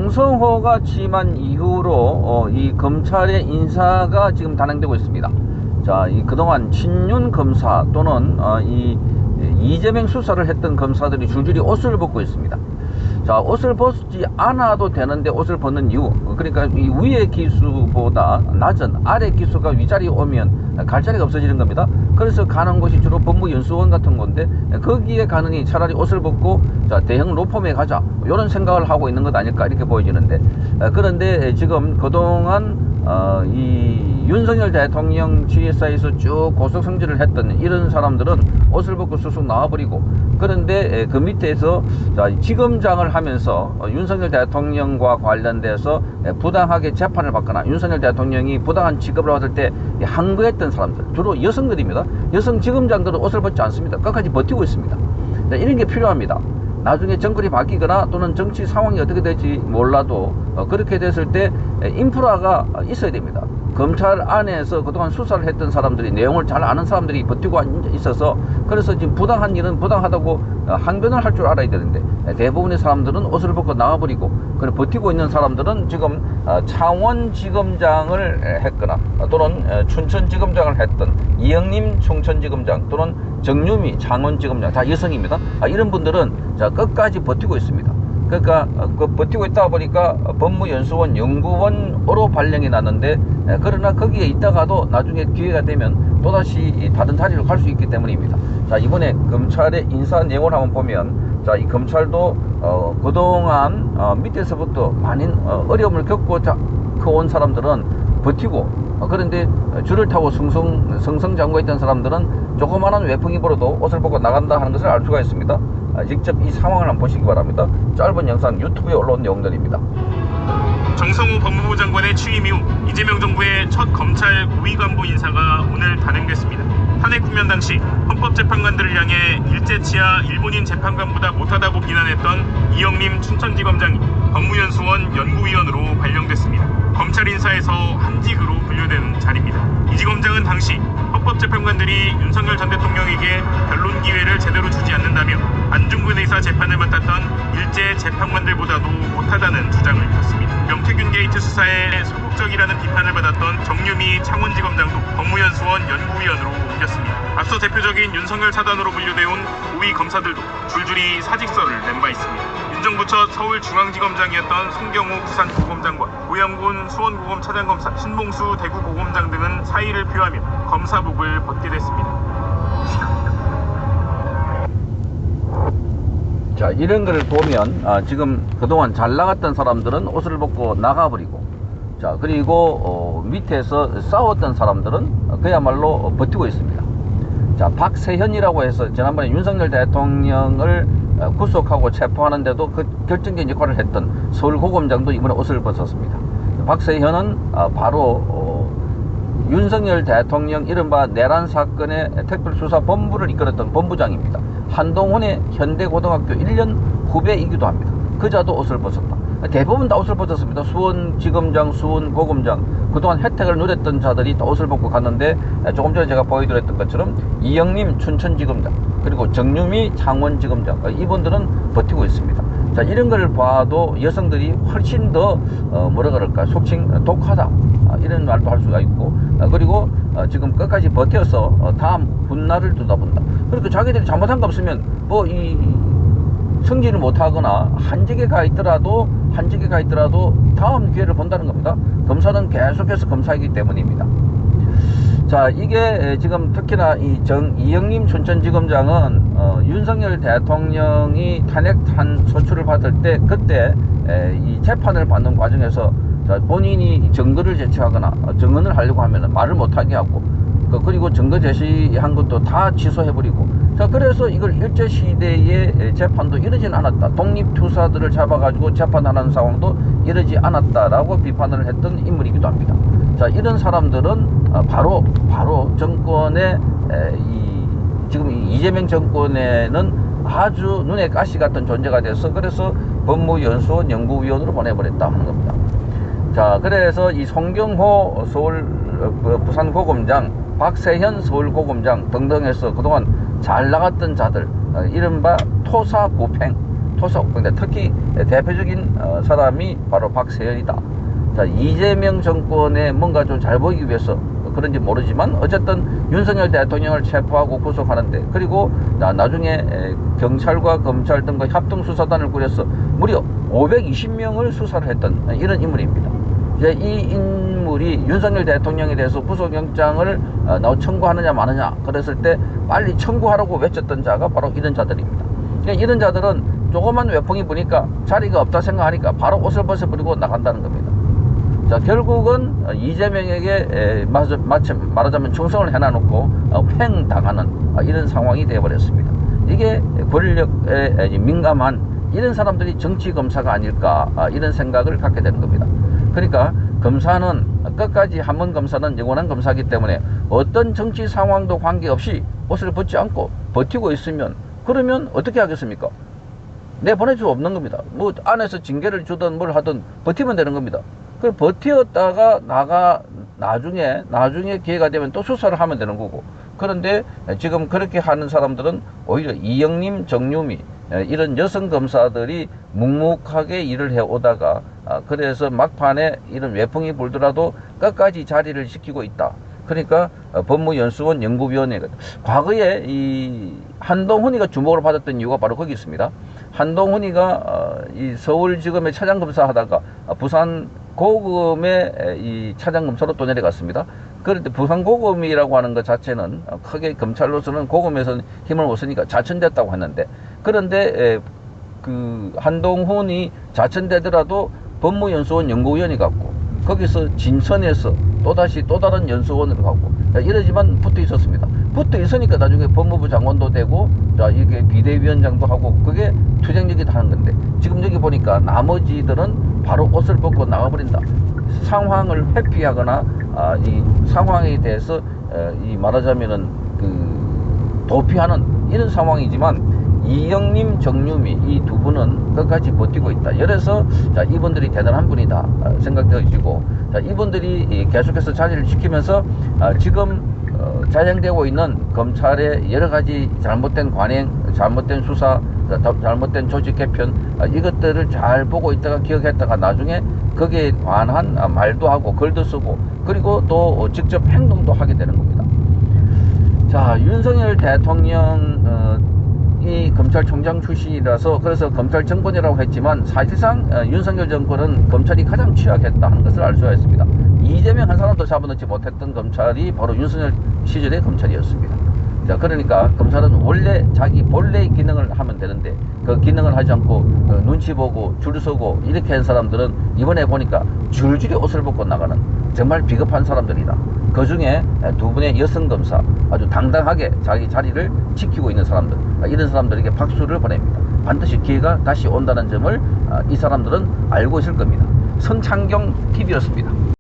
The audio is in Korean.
정성호가 취임한 이후로 이 검찰의 인사가 지금 단행되고 있습니다. 자, 이 그동안 친윤 검사 또는 이 이재명 수사를 했던 검사들이 줄줄이 옷을 벗고 있습니다. 자, 옷을 벗지 않아도 되는데 옷을 벗는 이유, 그러니까 이 위의 기수보다 낮은 아래 기수가 위자리에 오면 갈 자리가 없어지는 겁니다. 그래서 가는 곳이 주로 법무연수원 같은 건데, 거기에 가느니 차라리 옷을 벗고 자, 대형 로펌에 가자, 이런 생각을 하고 있는 것 아닐까 이렇게 보여지는데, 그런데 지금 그동안 이 윤석열 대통령 GSI에서 쭉 고속성질을 했던 이런 사람들은 옷을 벗고 쑥쑥 나와버리고, 그런데 그 밑에서 지검장을 하면서 윤석열 대통령과 관련돼서 부당하게 재판을 받거나 윤석열 대통령이 부당한 직업을 받을 때 항거했던 사람들, 주로 여성들입니다. 여성 지검장들은 옷을 벗지 않습니다. 끝까지 버티고 있습니다. 이런 게 필요합니다. 나중에 정권이 바뀌거나 또는 정치 상황이 어떻게 될지 몰라도 그렇게 됐을 때 인프라가 있어야 됩니다. 검찰 안에서 그동안 수사를 했던 사람들이, 내용을 잘 아는 사람들이 버티고 있어서, 그래서 지금 부당한 일은 부당하다고 항변을 할 줄 알아야 되는데, 대부분의 사람들은 옷을 벗고 나와버리고, 그래 버티고 있는 사람들은 지금 창원지검장을 했거나 또는 춘천지검장을 했던 이영림 충천지검장 또는 정유미 창원지검장, 다 여성입니다. 이런 분들은 끝까지 버티고 있습니다. 그러니까 버티고 있다 보니까 법무연수원 연구원으로 발령이 났는데, 그러나 거기에 있다가도 나중에 기회가 되면 또다시 다른 자리로 갈 수 있기 때문입니다. 자, 이번에 검찰의 인사 내용을 한번 보면, 자, 이 검찰도 그동안 밑에서부터 많은 어려움을 겪고 온 사람들은 버티고, 그런데 줄을 타고 승승장구했던 사람들은 조그마한 외풍이 불어도 옷을 벗고 나간다 하는 것을 알 수가 있습니다. 직접 이 상황을 한번 보시기 바랍니다. 짧은 영상 유튜브에 올라온 내용들입니다. 정성호 법무부 장관의 취임 이후 이재명 정부의 첫 검찰 고위 간부 인사가 오늘 단행됐습니다. 탄핵 국면 당시 헌법재판관들을 향해 일제치하 일본인 재판관보다 못하다고 비난했던 이영림 춘천지검장이 법무연수원 연구위원으로 발령됐습니다. 검찰 인사에서 한직으로 분류되는 자리입니다. 이 지검장은 당시 헌법재판관들이 윤석열 전 대통령에게 변론 기회를 제대로 주지 않는다며 안중근 의사 재판을 맡았던 일제 재판관들보다도 못하다는 주장을 폈습니다. 명태균 게이트 수사에 소극적이라는 비판을 받았던 정유미 창원지검장도 법무연수원 연구위원으로 옮겼습니다. 앞서 대표적인 윤석열 사단으로 분류되어 온 고위 검사들도 줄줄이 사직서를 낸 바 있습니다. 윤 정부 첫 서울중앙지검장이었던 송경호 부산고검장과 오영군 수원고검 차장검사, 신봉수 대구고검장 등은 사의를 표하며 검사복을 벗게 됐습니다. 자, 이런 걸 보면 지금 그동안 잘 나갔던 사람들은 옷을 벗고 나가버리고, 자, 그리고 밑에서 싸웠던 사람들은 그야말로 버티고 있습니다. 자, 박세현이라고 해서 지난번에 윤석열 대통령을 구속하고 체포하는데도 그 결정적인 역할을 했던 서울고검장도 이번에 옷을 벗었습니다. 박세현은 바로 윤석열 대통령 이른바 내란 사건의 특별수사본부를 이끌었던 본부장입니다. 한동훈의 현대고등학교 1년 후배이기도 합니다. 그자도 옷을 벗었다. 대부분 다 옷을 벗었습니다. 수원지검장, 수원고검장, 그동안 혜택을 누렸던 자들이 다 옷을 벗고 갔는데, 조금 전에 제가 보여드렸던 것처럼 이영림 춘천지검장, 그리고 정유미 창원지검장, 이분들은 버티고 있습니다. 자, 이런 걸 봐도 여성들이 훨씬 더 뭐라 그럴까, 속칭 독하다, 이런 말도 할 수가 있고, 그리고 지금 끝까지 버텨서 다음 훗날을 들여다본다. 그러니까 자기들이 잘못한 거 없으면 뭐 이 승진을 못하거나 한직에 가 있더라도 다음 기회를 본다는 겁니다. 검사는 계속해서 검사이기 때문입니다. 자, 이게 지금 특히나 이영림 춘천지검장은 윤석열 대통령이 탄핵한 소추를 받을 때, 그때 이 재판을 받는 과정에서 본인이 증거를 제출하거나 증언을 하려고 하면 말을 못하게 하고, 그리고 증거 제시한 것도 다 취소해버리고, 자, 그래서 이걸 일제시대의 재판도 이러진 않았다, 독립투사들을 잡아가지고 재판하는 상황도 이러지 않았다라고 비판을 했던 인물이기도 합니다. 자, 이런 사람들은 바로 정권의 지금 이재명 정권에는 아주 눈에 가시 같은 존재가 돼서, 그래서 법무연수원 연구위원으로 보내버렸다 하는 겁니다. 자, 그래서 이 송경호 부산고검장, 박세현 서울고검장 등등해서 그동안 잘 나갔던 자들, 이른바 토사구팽, 토속, 근데 특히 대표적인 사람이 바로 박세현이다. 자, 이재명 정권에 뭔가 좀 잘 보이기 위해서 그런지 모르지만 어쨌든 윤석열 대통령을 체포하고 구속하는데, 그리고 나중에 경찰과 검찰 등과 합동수사단을 꾸려서 무려 520명을 수사를 했던 이런 인물입니다. 이제 이 인물이 윤석열 대통령에 대해서 구속영장을 청구하느냐 마느냐 그랬을 때 빨리 청구하라고 외쳤던 자가 바로 이런 자들입니다. 그러니까 이런 자들은 조그만 외풍이 부니까 자리가 없다 생각하니까 바로 옷을 벗어버리고 나간다는 겁니다. 자, 결국은 이재명에게 마침 말하자면 충성을 해놔놓고 횡당하는 이런 상황이 되어버렸습니다. 이게 권력에 민감한 이런 사람들이 정치검사가 아닐까, 이런 생각을 갖게 되는 겁니다. 그러니까 검사는 끝까지 한 번 검사는 영원한 검사이기 때문에 어떤 정치 상황도 관계없이 옷을 벗지 않고 버티고 있으면, 그러면 어떻게 하겠습니까? 내보낼 수 없는 겁니다. 뭐 안에서 징계를 주든 뭘 하든 버티면 되는 겁니다. 그 버티었다가 나중에 기회가 되면 또 수사를 하면 되는 거고. 그런데 지금 그렇게 하는 사람들은 오히려 이영림, 정유미 이런 여성 검사들이 묵묵하게 일을 해오다가 그래서 막판에 이런 외풍이 불더라도 끝까지 자리를 지키고 있다. 그러니까 법무연수원 연구위원회가 과거에 이 한동훈이가 주목을 받았던 이유가 바로 거기 있습니다. 한동훈이가 이 서울지검의 차장검사 하다가 부산 고검의 이 차장검사로 또 내려갔습니다. 그런데 부산 고검이라고 하는 것 자체는 크게 검찰로서는 고검에서는 힘을 못 쓰니까 자천됐다고 했는데, 그런데 그 한동훈이 자천되더라도 법무연수원 연구위원회 갖고 거기서 진천에서 또다시 또 다른 연수원으로 가고 이러지만 붙어 있었습니다. 붙어 있으니까 나중에 법무부 장관도 되고, 자, 이게 비대위원장도 하고, 그게 투쟁력이다 하는 건데, 지금 여기 보니까 나머지들은 바로 옷을 벗고 나가버린다. 상황을 회피하거나 이 상황에 대해서 이 말하자면은 그 도피하는 이런 상황이지만, 이영림, 정유미 이 두 분은 끝까지 버티고 있다. 그래서 자, 이분들이 대단한 분이다 생각되어지고, 자, 이분들이 계속해서 자리를 지키면서 지금 자행되고 있는 검찰의 여러 가지 잘못된 관행, 잘못된 수사, 잘못된 조직 개편, 이것들을 잘 보고 있다가 기억했다가 나중에 거기에 관한 말도 하고 글도 쓰고, 그리고 또 직접 행동도 하게 되는 겁니다. 자, 윤석열 대통령 이 검찰총장 출신이라서 그래서 검찰 정권이라고 했지만, 사실상 윤석열 정권은 검찰이 가장 취약했다 하는 것을 알 수가 있습니다. 이재명 한 사람도 잡아넣지 못했던 검찰이 바로 윤석열 시절의 검찰이었습니다. 자, 그러니까 검찰은 원래 자기 본래의 기능을 하면 되는데 그 기능을 하지 않고 눈치 보고 줄 서고 이렇게 한 사람들은 이번에 보니까 줄줄이 옷을 벗고 나가는 정말 비겁한 사람들이다. 그 중에 두 분의 여성 검사 아주 당당하게 자기 자리를 지키고 있는 사람들, 이런 사람들에게 박수를 보냅니다. 반드시 기회가 다시 온다는 점을 이 사람들은 알고 있을 겁니다. 선창경 TV였습니다.